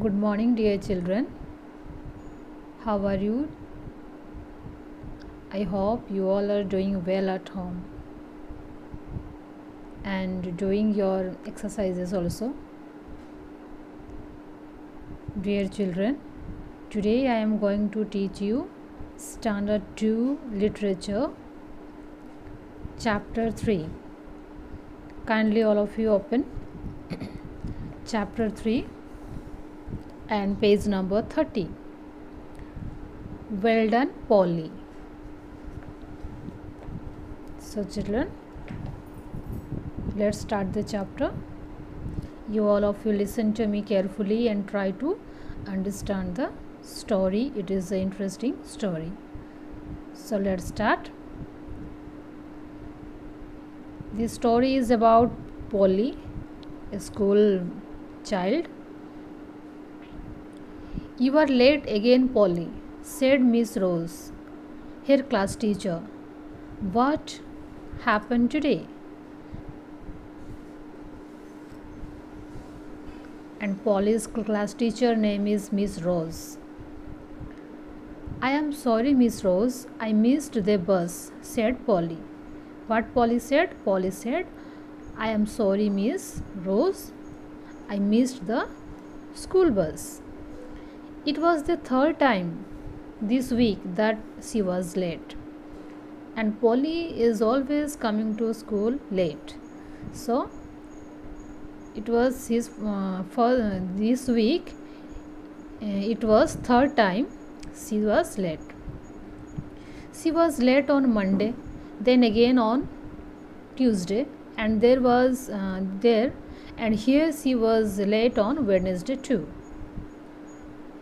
Good morning, dear children. How are you? I hope you all are doing well at home and doing your exercises also. Dear children, today I am going to teach you Standard 2 Literature, Chapter 3. Kindly all of you open Chapter 3 and page number 30. Well done, Polly. So children, let's start the chapter. You all of you listen to me carefully and try to understand the story. It is an interesting story. So let's start. This story is about Polly, a school child. You are late again, Polly, said Miss Rose, her class teacher. What happened today? And Polly's class teacher name is Miss Rose. I am sorry, Miss Rose, I missed the bus, said Polly. What Polly said? Polly said, I am sorry, Miss Rose, I missed the school bus. It was the third time this week that she was late. And Polly is always coming to school late. So, it was his for this week it was third time she was late. She was late on Monday, then again on Tuesday, and here she was late on Wednesday too.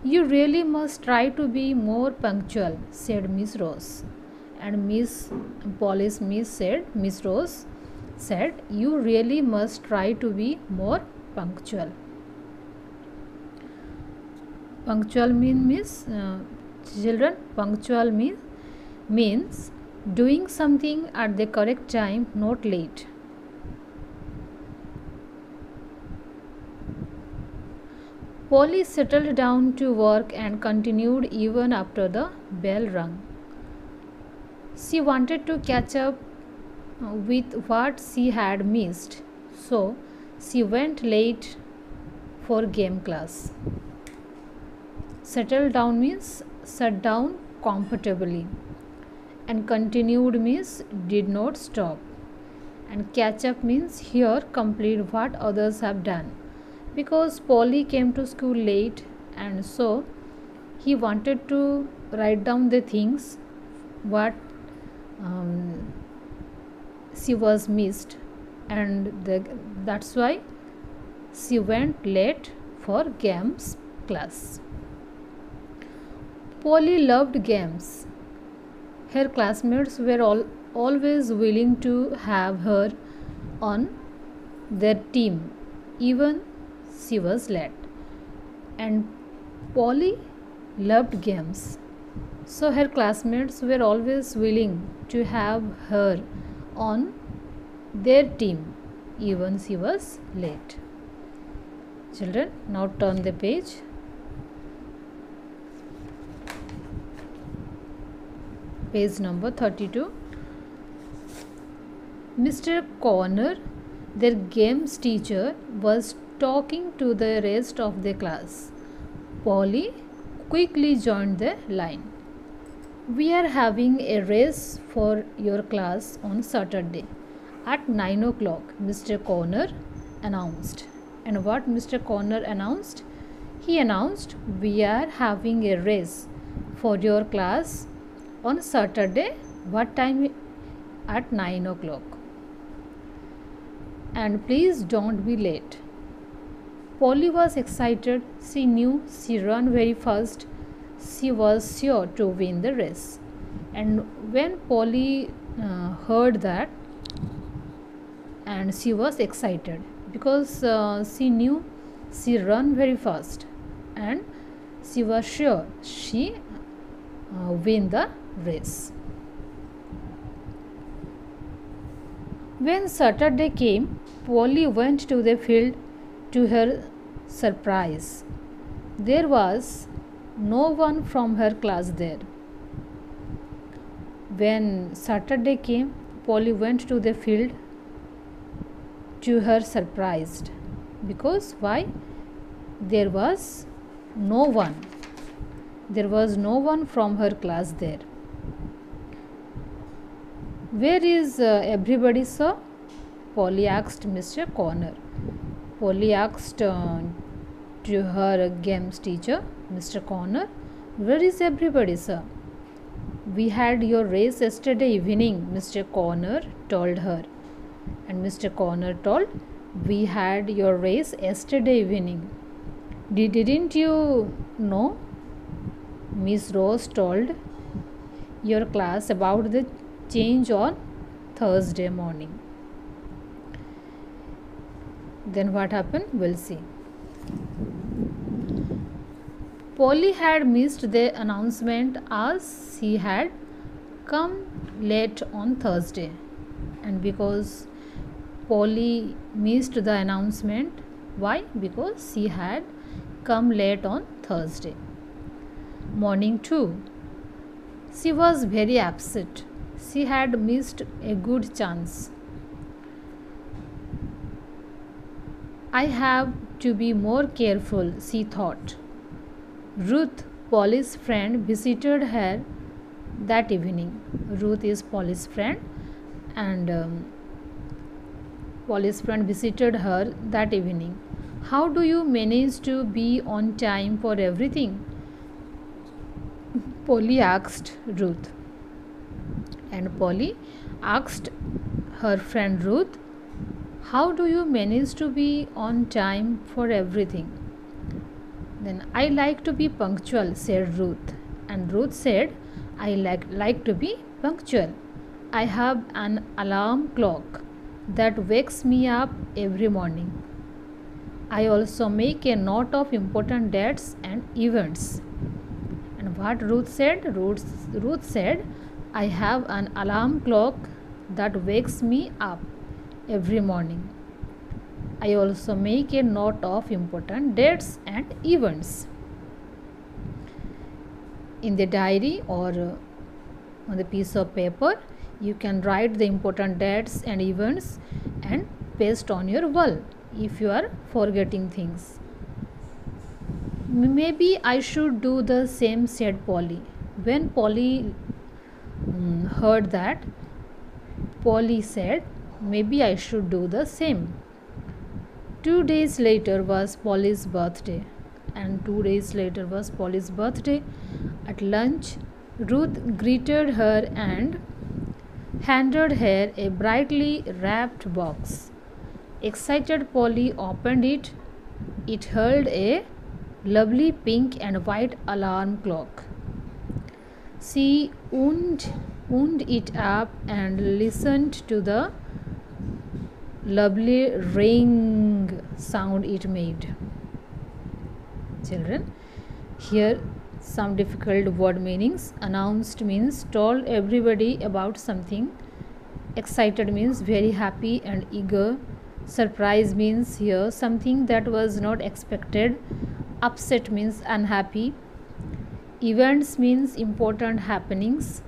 You really must try to be more punctual, said Miss Rose. And Miss Rose said, you really must try to be more punctual. Punctual means children, punctual means doing something at the correct time, not late. Polly settled down to work and continued even after the bell rang. She wanted to catch up with what she had missed, so she went late for game class. Settle down means sat down comfortably, and continued means did not stop, and catch up means here complete what others have done. Because Polly came to school late, and so he wanted to write down the things what she was missed, and that's why she went late for games class. Polly loved games. Her classmates were always willing to have her on their team, even she was late. And Polly loved games, so her classmates were always willing to have her on their team, even she was late. Children, now turn the page. Page number 32. Mr. Corner, their games teacher, was talking to the rest of the class. Polly quickly joined the line. We are having a race for your class on Saturday at 9 o'clock, Mr. Corner announced. And what Mr. Corner announced? He announced, we are having a race for your class on Saturday. What time? At 9 o'clock. And please don't be late. Polly was excited. She knew she ran very fast. She was sure to win the race. And when Polly heard that, and she was excited because she knew she ran very fast, and she was sure she win the race. When Saturday came, Polly went to the field. To her surprise, There was no one from her class there. When Saturday came, Polly went to the field to her surprised. Because why? There was no one. There was no one from her class there. Where is everybody, sir? Polly asked Mr. Connor. Polly asked to her games teacher, Mr. Connor, where is everybody, sir? We had your race yesterday evening, Mr. Connor told her. And Mr. Connor told, we had your race yesterday evening. Didn't you know? Miss Rose told your class about the change on Thursday morning. Then what happened? We'll see. Polly had missed the announcement as she had come late on Thursday. And because Polly missed the announcement, why? Because she had come late on Thursday. Morning 2. She was very upset. She had missed a good chance. I have to be more careful, she thought. Ruth, Polly's friend, visited her that evening. Ruth is Polly's friend, and Polly's friend visited her that evening. How do you manage to be on time for everything? Polly asked Ruth. And Polly asked her friend Ruth, how do you manage to be on time for everything? Then I like to be punctual, said Ruth. And Ruth said, I like to be punctual. I have an alarm clock that wakes me up every morning. I also make a note of important dates and events. And what Ruth said? Ruth said, I have an alarm clock that wakes me up every morning. I also make a note of important dates and events. In the diary or on the piece of paper, you can write the important dates and events and paste on your wall if you are forgetting things. Maybe I should do the same, said Polly. When Polly heard that, Polly said, maybe I should do the same. 2 days later was Polly's birthday. And 2 days later was Polly's birthday. At lunch, Ruth greeted her and handed her a brightly wrapped box. Excited Polly opened it. It held a lovely pink and white alarm clock. She wound it up and listened to the lovely ring sound it made. Children, here some difficult word meanings. Announced means told everybody about something. Excited means very happy and eager. Surprise means here something that was not expected. Upset means unhappy. Events means important happenings.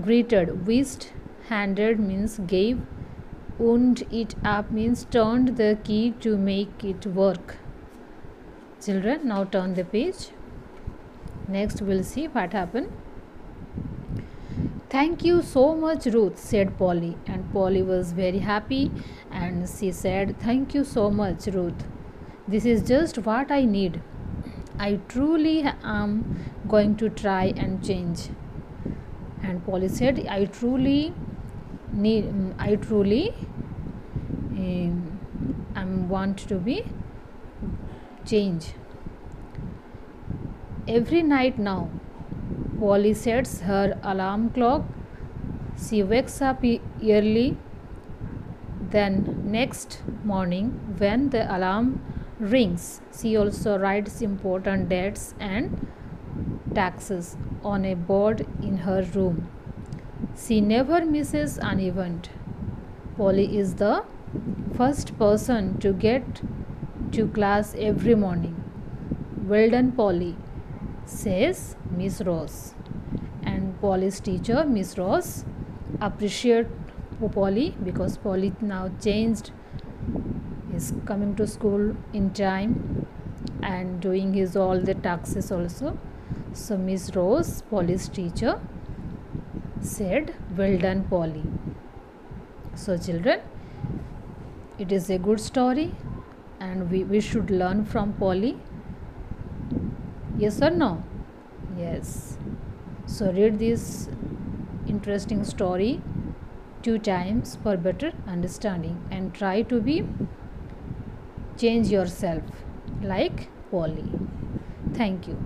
Greeted, wished. Handed means gave. Wound it up means turned the key to make it work. Children, now turn the page. Next we'll see what happened. Thank you so much, Ruth, said Polly. And Polly was very happy and she said, thank you so much, Ruth. This is just what I need. I truly am going to try and change. And Polly said, I truly want to be change. Every night now, Polly sets her alarm clock. She wakes up early. Then next morning, when the alarm rings, she also writes important dates and taxes on a board in her room. She never misses an event. Polly is the first person to get to class every morning. Well done, Polly, says Miss Rose. And Polly's teacher, Miss Rose, appreciate Polly because Polly now changed, is coming to school in time and doing his all the tasks also. So Miss Rose, Polly's teacher, said, "Well done, Polly." So children, it is a good story and we should learn from Polly. Yes or no? Yes. So read this interesting story 2 times for better understanding and try to be change yourself like Polly. Thank you.